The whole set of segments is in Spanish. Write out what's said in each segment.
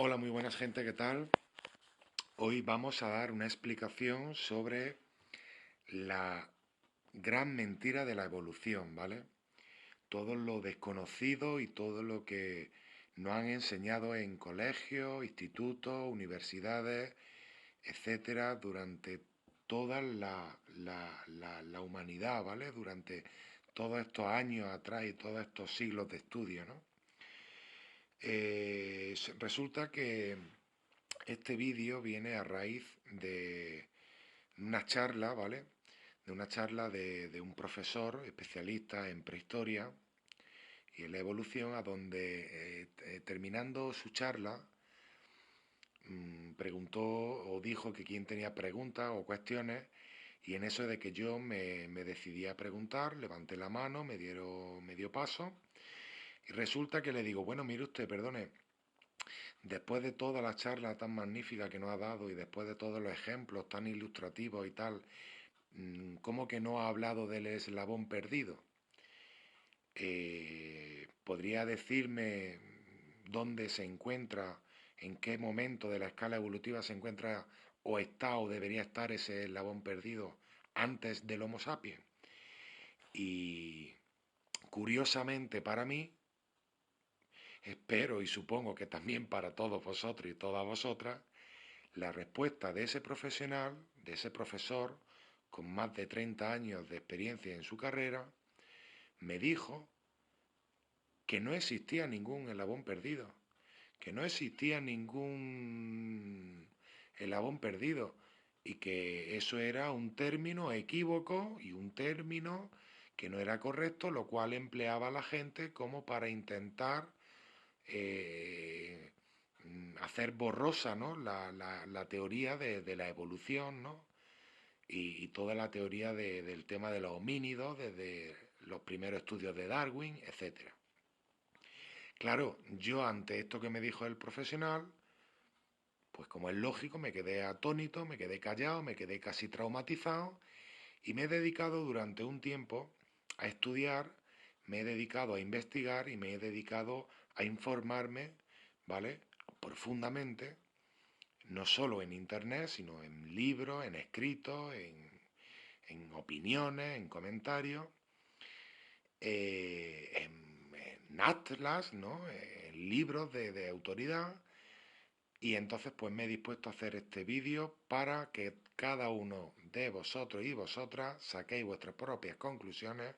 Hola, muy buenas gente, ¿qué tal? Hoy vamos a dar una explicación sobre la gran mentira de la evolución, ¿vale? Todo lo desconocido y todo lo que nos han enseñado en colegios, institutos, universidades, etcétera, durante toda la humanidad, ¿vale? Durante todos estos años atrás y todos estos siglos de estudio, ¿no? Resulta que este vídeo viene a raíz de una charla, ¿vale? De una charla de un profesor especialista en prehistoria y en la evolución, a donde terminando su charla preguntó o dijo que quién tenía preguntas o cuestiones, y en eso de que yo me decidí a preguntar, levanté la mano, me dieron medio paso y resulta que le digo, bueno, mire usted, perdone, después de toda la charla tan magnífica que nos ha dado y después de todos los ejemplos tan ilustrativos y tal, ¿cómo que no ha hablado del eslabón perdido? ¿Podría decirme dónde se encuentra, en qué momento de la escala evolutiva se encuentra o está o debería estar ese eslabón perdido antes del Homo sapiens? Y curiosamente para mí, espero y supongo que también para todos vosotros y todas vosotras, la respuesta de ese profesional, de ese profesor, con más de 30 años de experiencia en su carrera, me dijo que no existía ningún eslabón perdido, que no existía ningún eslabón perdido y que eso era un término equívoco y un término que no era correcto, lo cual empleaba la gente como para intentar eh, hacer borrosa, ¿no? la teoría de la evolución, ¿no? Y toda la teoría del tema de los homínidos, desde los primeros estudios de Darwin, etcétera. Claro, yo ante esto que me dijo el profesional, pues como es lógico, me quedé atónito, me quedé callado, me quedé casi traumatizado y me he dedicado durante un tiempo a estudiar, me he dedicado a investigar y me he dedicado a informarme, ¿vale? Profundamente, no solo en internet, sino en libros, en escritos, en opiniones, en comentarios, en atlas, ¿no? En libros de autoridad. Y entonces pues me he dispuesto a hacer este vídeo para que cada uno de vosotros y vosotras saquéis vuestras propias conclusiones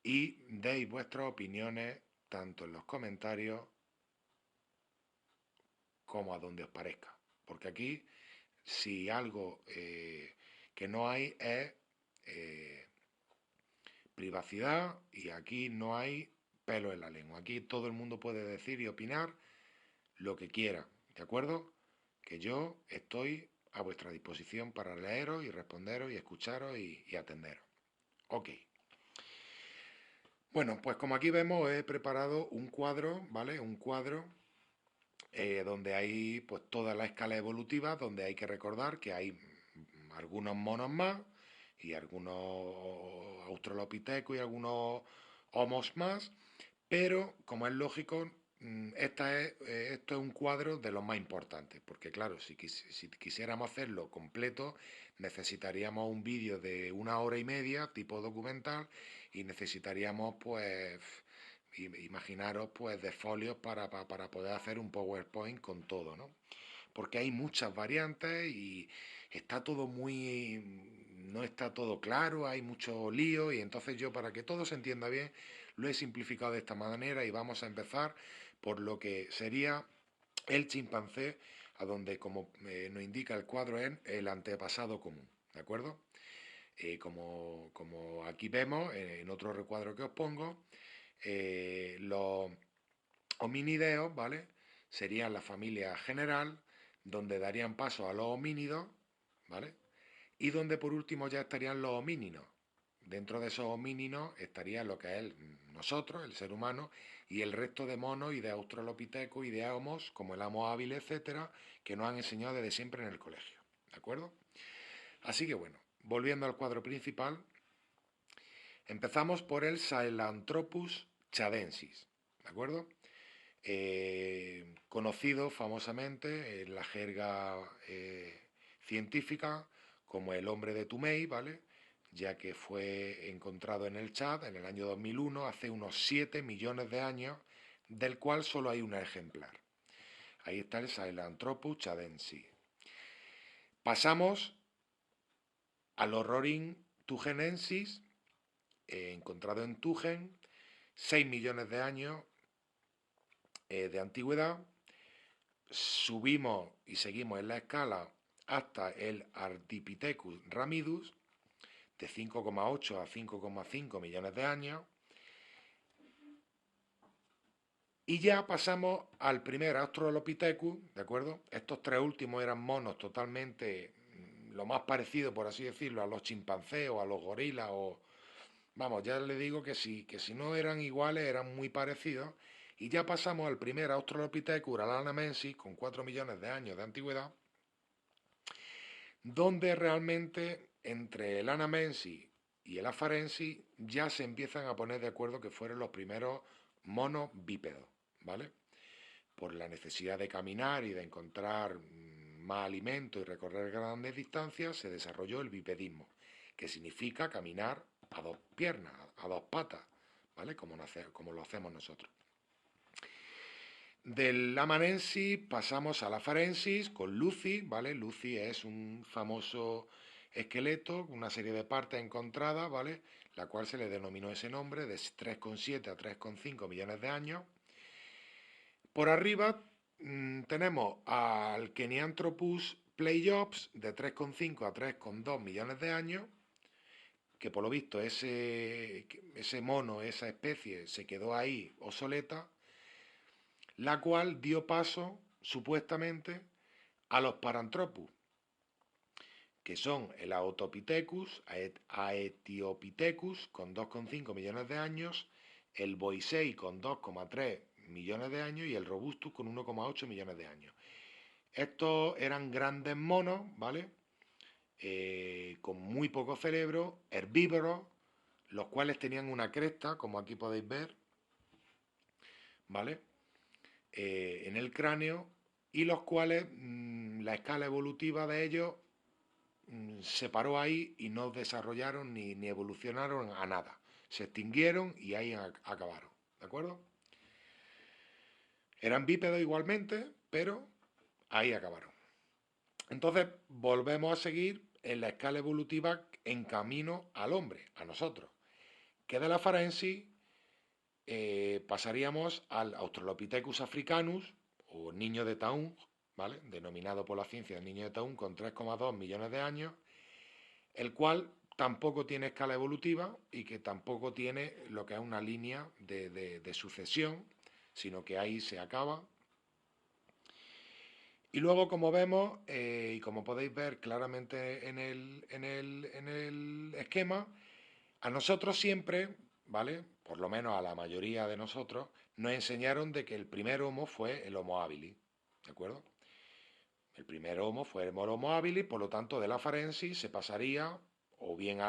y deis vuestras opiniones tanto en los comentarios como a donde os parezca. Porque aquí, si algo que no hay es privacidad, y aquí no hay pelo en la lengua. Aquí todo el mundo puede decir y opinar lo que quiera, ¿de acuerdo? Que yo estoy a vuestra disposición para leeros y responderos y escucharos y atenderos. Ok. Bueno, pues como aquí vemos he preparado un cuadro, ¿vale? Un cuadro donde hay pues toda la escala evolutiva, donde hay que recordar que hay algunos monos más y algunos australopithecus y algunos homos más, pero como es lógico, esto es un cuadro de los más importantes, porque claro, si quisiéramos hacerlo completo, necesitaríamos un vídeo de 1 hora y media, tipo documental, y necesitaríamos pues imaginaros pues de folios para poder hacer un PowerPoint con todo, ¿no? Porque hay muchas variantes y está todo no está todo claro, hay mucho lío, y entonces yo, para que todo se entienda bien, lo he simplificado de esta manera y vamos a empezar por lo que sería el chimpancé, a donde, como nos indica el cuadro, es el antepasado común, ¿de acuerdo? Como aquí vemos, en otro recuadro que os pongo, los hominideos, ¿vale? Serían la familia general, donde darían paso a los homínidos, ¿vale? Y donde por último ya estarían los homínidos. Dentro de esos homínidos estaría lo que es nosotros, el ser humano, y el resto de monos y de australopithecus y de homos, como el Homo hábil, etcétera, que nos han enseñado desde siempre en el colegio. ¿De acuerdo? Así que bueno, volviendo al cuadro principal, empezamos por el Sahelanthropus chadensis. ¿De acuerdo? conocido famosamente en la jerga científica como el hombre de Tumei, ¿vale? Ya que fue encontrado en el Chad en el año 2001, hace unos 7 millones de años, del cual solo hay un ejemplar. Ahí está el Sahelanthropus chadensis. Pasamos al Horrorin tugenensis, encontrado en Tugen, 6 millones de años de antigüedad. Subimos y seguimos en la escala hasta el Ardipithecus ramidus, de 5,8 a 5,5 millones de años. Y ya pasamos al primer Australopithecus, ¿de acuerdo? Estos tres últimos eran monos totalmente, lo más parecido, por así decirlo, a los chimpancés o a los gorilas o... Vamos, ya les digo que si no eran iguales, eran muy parecidos. Y ya pasamos al primer Australopithecus uralamensis, con 4 millones de años de antigüedad, donde realmente entre el Anamensis y el Afarensis ya se empiezan a poner de acuerdo que fueron los primeros monos bípedos, ¿vale? Por la necesidad de caminar y de encontrar más alimento y recorrer grandes distancias, se desarrolló el bipedismo, que significa caminar a dos piernas, a dos patas, ¿vale? Como lo hacemos nosotros. Del Amanensis pasamos al Afarensis con Lucy, ¿vale? Lucy es un famoso esqueleto, una serie de partes encontradas, ¿vale? La cual se le denominó ese nombre, de 3,7 a 3,5 millones de años. Por arriba tenemos al Kenyanthropus playops, de 3,5 a 3,2 millones de años, que por lo visto ese mono, esa especie, se quedó ahí obsoleta, la cual dio paso, supuestamente, a los Paranthropus, que son el Aetopithecus, Aetiopithecus, con 2,5 millones de años, el Boisei, con 2,3 millones de años, y el Robustus, con 1,8 millones de años. Estos eran grandes monos, ¿vale? Con muy poco cerebro, herbívoros, los cuales tenían una cresta, como aquí podéis ver, ¿vale? En el cráneo, y los cuales la escala evolutiva de ellos se paró ahí y no desarrollaron ni evolucionaron a nada. Se extinguieron y ahí acabaron, ¿de acuerdo? Eran bípedos igualmente, pero ahí acabaron. Entonces volvemos a seguir en la escala evolutiva en camino al hombre, a nosotros. Que de la Farensis pasaríamos al Australopithecus africanus, o niño de Taún, ¿vale? Denominado por la ciencia el niño de Taún, con 3,2 millones de años, el cual tampoco tiene escala evolutiva y que tampoco tiene lo que es una línea de sucesión, sino que ahí se acaba. Y luego, como vemos, y como podéis ver claramente en el esquema, a nosotros siempre, ¿vale? Por lo menos a la mayoría de nosotros, nos enseñaron de que el primer Homo fue el Homo habilis, ¿de acuerdo? El primer Homo fue el Homo habilis, por lo tanto, de la Farensis se pasaría, o bien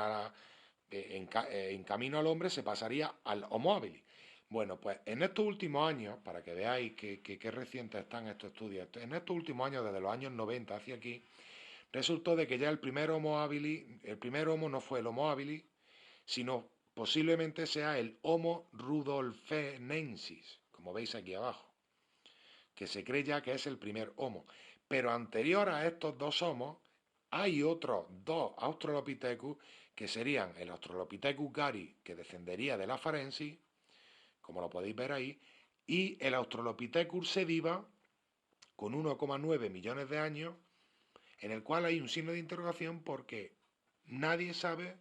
en camino al hombre, se pasaría al Homo habilis. Bueno, pues en estos últimos años, para que veáis qué recientes están estos estudios, en estos últimos años, desde los años 90 hacia aquí, resultó de que ya el primer Homo habilis, el primer Homo no fue el Homo habilis, sino posiblemente sea el Homo rudolfenensis, como veis aquí abajo, que se cree ya que es el primer Homo. Pero anterior a estos dos Homos, hay otros dos Australopithecus, que serían el Australopithecus gari, que descendería de la Farensis, como lo podéis ver ahí, y el Australopithecus sediva, con 1,9 millones de años, en el cual hay un signo de interrogación porque nadie sabe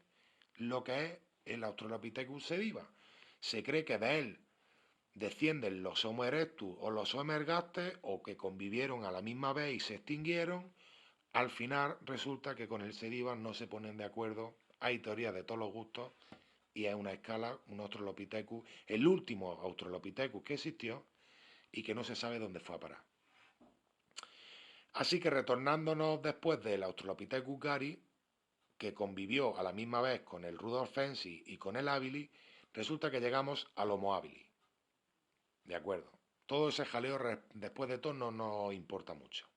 lo que es el Australopithecus sediva. Se cree que de él descienden los Homo erectus o los Homo ergaster, o que convivieron a la misma vez y se extinguieron. Al final resulta que con el sediva no se ponen de acuerdo. Hay teorías de todos los gustos y es una escala, un Australopithecus, el último Australopithecus que existió y que no se sabe dónde fue a parar. Así que retornándonos después del Australopithecus gari, que convivió a la misma vez con el rudolfensis y con el habilis, resulta que llegamos al Homo habilis. ¿De acuerdo? todo ese jaleo después de todo no nos importa mucho.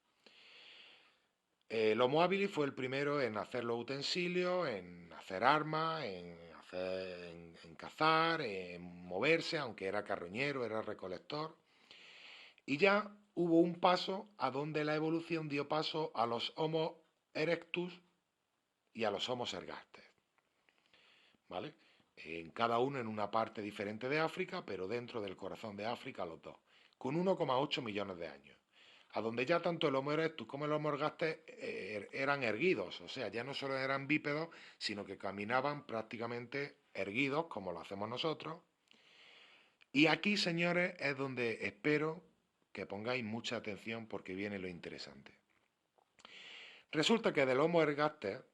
El Homo habilis fue el primero en hacer los utensilios, en hacer armas, en cazar, en moverse, aunque era carroñero, era recolector. Y ya hubo un paso a donde la evolución dio paso a los Homo erectus y a los Homo ergaster, ¿vale? En cada uno en una parte diferente de África, pero dentro del corazón de África los dos, con 1,8 millones de años, a donde ya tanto el Homo erectus como el Homo ergaster eran erguidos, o sea, ya no solo eran bípedos, sino que caminaban prácticamente erguidos, como lo hacemos nosotros. Y aquí, señores, es donde espero que pongáis mucha atención porque viene lo interesante. Resulta que del Homo ergaster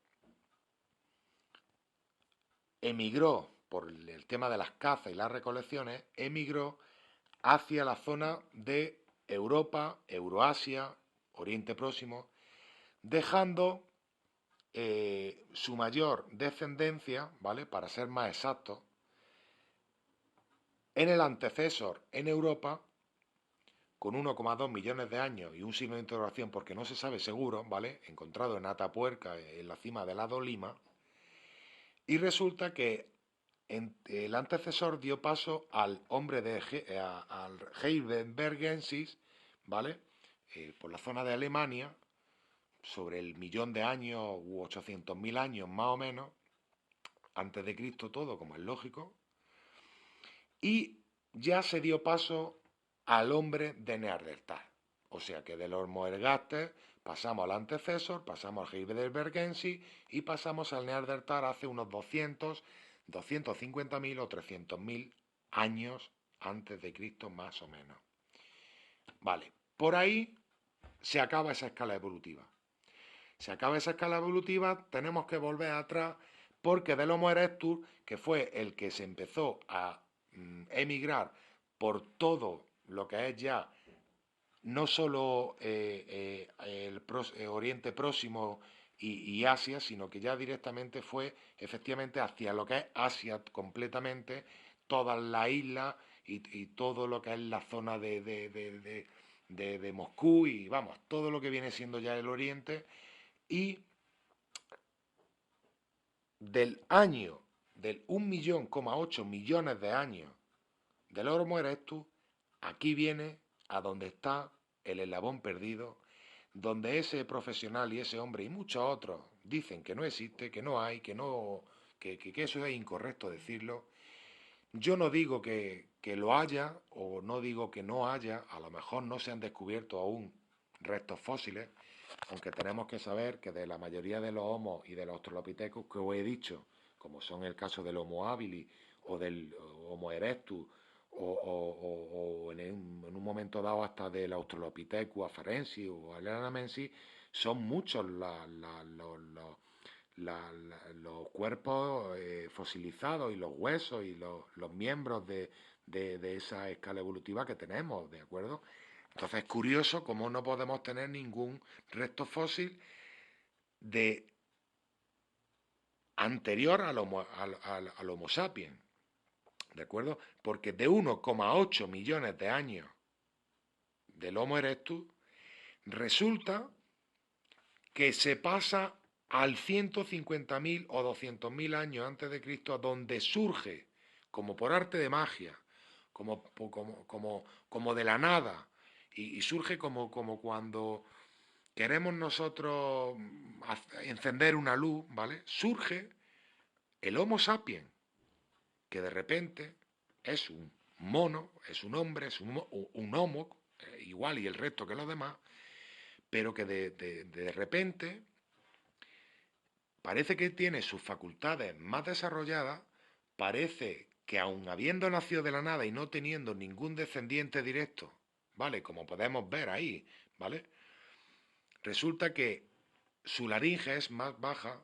emigró, por el tema de las cazas y las recolecciones, emigró hacia la zona de Europa, Euroasia, Oriente Próximo, dejando su mayor descendencia, ¿vale? Para ser más exacto, en el antecesor en Europa, con 1,2 millones de años y un signo de interrogación porque no se sabe seguro, ¿vale? Encontrado en Atapuerca, en la cima del lado Lima, y resulta que el antecesor dio paso al hombre de al Heidelbergensis, ¿vale? Por la zona de Alemania, sobre el millón de años u 800.000 años más o menos, antes de Cristo todo, como es lógico, y ya se dio paso al hombre de Neandertal. O sea que del Homo ergaster pasamos al antecesor, pasamos al Heidelbergensis y pasamos al Neandertal hace unos 250.000 o 300.000 años antes de Cristo más o menos. Vale, por ahí se acaba esa escala evolutiva. Se acaba esa escala evolutiva, tenemos que volver atrás porque del Homo erectus, que fue el que se empezó a emigrar por todo lo que es ya no solo el Oriente Próximo y Asia, sino que ya directamente fue efectivamente hacia lo que es Asia completamente, toda la isla y todo lo que es la zona de Moscú y vamos, todo lo que viene siendo ya el Oriente y del año del 1,8 millones de años del Homo erectus, aquí viene a donde está el eslabón perdido, donde ese profesional y ese hombre y muchos otros dicen que no existe, que no hay, que no, que eso es incorrecto decirlo. Yo no digo que lo haya o no digo que no haya, a lo mejor no se han descubierto aún restos fósiles, aunque tenemos que saber que de la mayoría de los homos y de los australopithecus que os he dicho, como son el caso del Homo habilis o del Homo erectus, o en un momento dado hasta del Australopithecus afarensis o alanamensis, son muchos los cuerpos fosilizados y los huesos y los miembros de esa escala evolutiva que tenemos, ¿de acuerdo? Entonces es curioso cómo no podemos tener ningún resto fósil de anterior al Homo sapiens, ¿de acuerdo? Porque de 1,8 millones de años del Homo erectus, resulta que se pasa al 150.000 o 200.000 años antes de Cristo, donde surge, como por arte de magia, como de la nada, y surge como cuando queremos nosotros encender una luz, ¿vale? Surge el Homo sapiens, que de repente es un mono, es un hombre, es un homo, igual y el resto que los demás, pero que de repente parece que tiene sus facultades más desarrolladas, parece que aun habiendo nacido de la nada y no teniendo ningún descendiente directo, ¿vale? Como podemos ver ahí, ¿vale? Resulta que su laringe es más baja,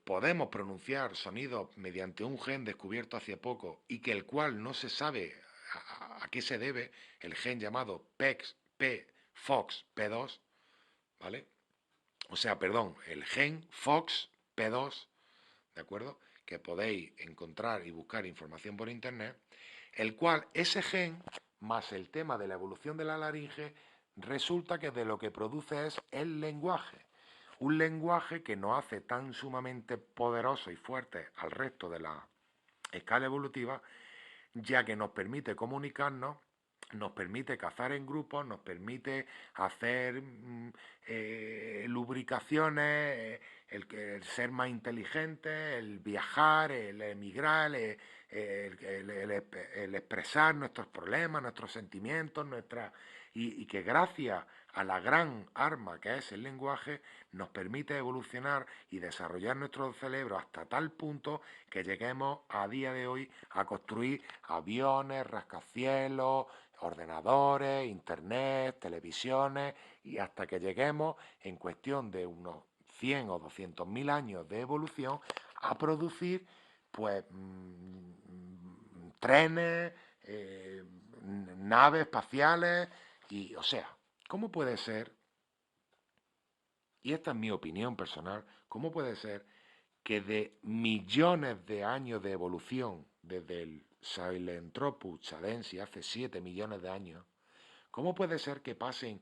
podemos pronunciar sonidos mediante un gen descubierto hace poco y que el cual no se sabe a qué se debe, el gen llamado FOXP2, ¿vale? O sea, perdón, el gen FOXP2, ¿de acuerdo? Que podéis encontrar y buscar información por internet, el cual ese gen más el tema de la evolución de la laringe, resulta que de lo que produce es el lenguaje. Un lenguaje que nos hace tan sumamente poderoso y fuerte al resto de la escala evolutiva, ya que nos permite comunicarnos, nos permite cazar en grupos, nos permite hacer lubricaciones, el ser más inteligente, el viajar, el emigrar, el expresar nuestros problemas, nuestros sentimientos, y que gracias a la gran arma que es el lenguaje, nos permite evolucionar y desarrollar nuestro cerebro hasta tal punto que lleguemos a día de hoy a construir aviones, rascacielos, ordenadores, internet, televisiones, y hasta que lleguemos en cuestión de unos 100 o 200.000 años de evolución a producir pues trenes, naves espaciales, y o sea, ¿cómo puede ser? Y esta es mi opinión personal, ¿cómo puede ser que de millones de años de evolución, desde el Sahelanthropus chadensis hace 7 millones de años, cómo puede ser que pasen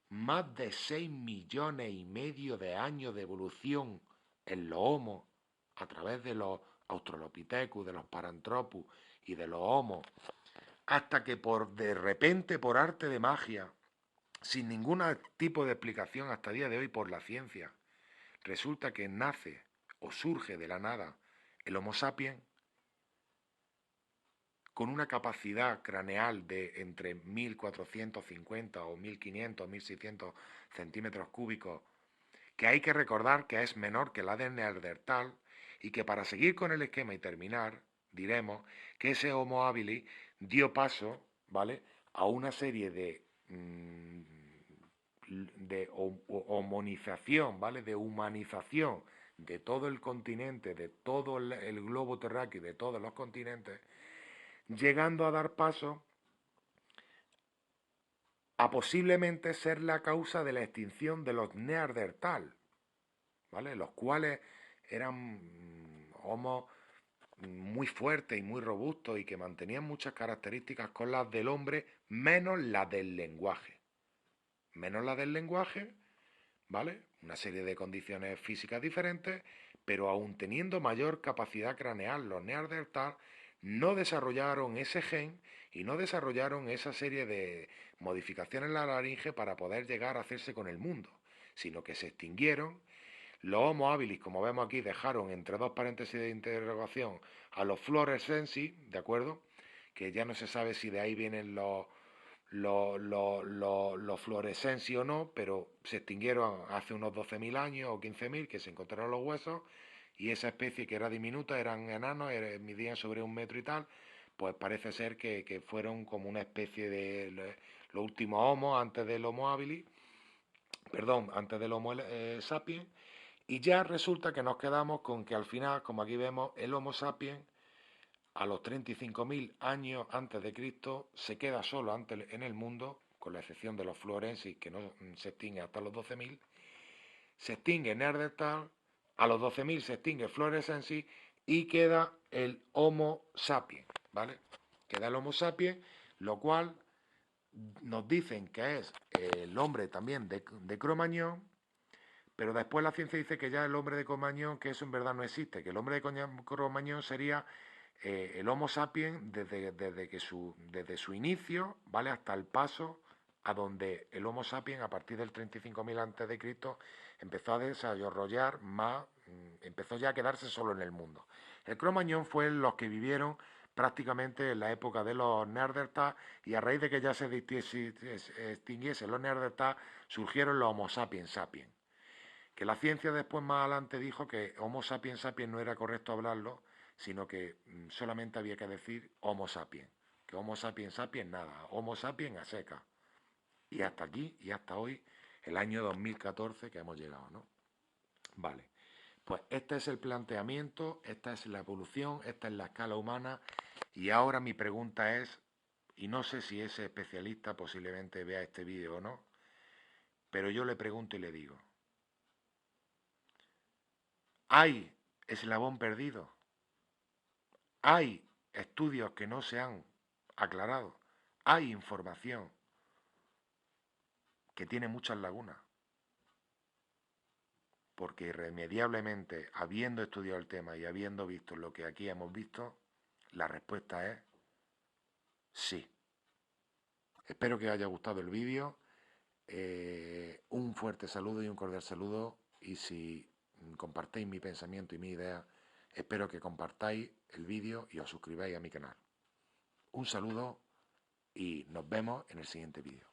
más de 6 millones y medio de años de evolución en los Homo a través de los Australopithecus, de los Paranthropus y de los Homo, hasta que de repente, por arte de magia, sin ningún tipo de explicación hasta el día de hoy por la ciencia, resulta que nace o surge de la nada el Homo sapiens con una capacidad craneal de entre 1450 o 1500 o 1600 centímetros cúbicos, que hay que recordar que es menor que la de Neandertal, y que, para seguir con el esquema y terminar, diremos que ese Homo habilis dio paso, ¿vale?, a una serie de homonización, ¿vale?, de humanización de todo el continente, de todo el globo terráqueo y de todos los continentes, llegando a dar paso a posiblemente ser la causa de la extinción de los Neandertal, ¿vale?, los cuales eran homos muy fuertes y muy robustos y que mantenían muchas características con las del hombre, menos las del lenguaje. Menos la del lenguaje, ¿vale? Una serie de condiciones físicas diferentes, pero aún teniendo mayor capacidad craneal, los neandertal no desarrollaron ese gen y no desarrollaron esa serie de modificaciones en la laringe para poder llegar a hacerse con el mundo, sino que se extinguieron. Los Homo habilis, como vemos aquí, dejaron entre dos paréntesis de interrogación a los Floresiensis, ¿de acuerdo? Que ya no se sabe si de ahí vienen los Floresiensis o no, pero se extinguieron hace unos 12.000 años o 15.000, que se encontraron los huesos, y esa especie, que era diminuta, eran enanos, midían sobre 1 metro y tal, pues parece ser que fueron como una especie de los últimos Homo antes del Homo habilis, perdón, antes del Homo sapiens. Y ya resulta que nos quedamos con que al final, como aquí vemos, el Homo sapiens a los 35.000 años antes de Cristo se queda solo en el mundo, con la excepción de los Florensis, que no se extingue hasta los 12.000. Se extingue Neandertal, a los 12.000 se extingue Florensis y queda el Homo sapiens, ¿vale? Queda el Homo sapiens, lo cual nos dicen que es el hombre también de Cromañón, pero después la ciencia dice que ya el hombre de Cromañón, que eso en verdad no existe, que el hombre de Cromañón sería el Homo sapiens desde su inicio, ¿vale?, hasta el paso a donde el Homo sapiens, a partir del 35.000 a.C., empezó a desarrollar más, empezó ya a quedarse solo en el mundo. El Cromañón fue los que vivieron prácticamente en la época de los Neandertal, y a raíz de que ya se extinguiesen los Neandertal, surgieron los Homo sapiens sapiens. Que la ciencia después, más adelante, dijo que Homo sapiens sapiens no era correcto hablarlo, sino que solamente había que decir Homo sapiens. Que Homo sapiens sapiens nada, Homo sapiens a seca. Y hasta aquí, y hasta hoy, el año 2014 que hemos llegado, ¿no? Vale, pues este es el planteamiento, esta es la evolución, esta es la escala humana, y ahora mi pregunta es, y no sé si ese especialista posiblemente vea este vídeo o no, pero yo le pregunto y le digo, ¿hay eslabón perdido? ¿Hay estudios que no se han aclarado? Hay información que tiene muchas lagunas, porque irremediablemente, habiendo estudiado el tema y habiendo visto lo que aquí hemos visto, la respuesta es sí. Espero que os haya gustado el vídeo. Un fuerte saludo y un cordial saludo. Y si compartéis mi pensamiento y mi idea, espero que compartáis el vídeo y os suscribáis a mi canal. Un saludo y nos vemos en el siguiente vídeo.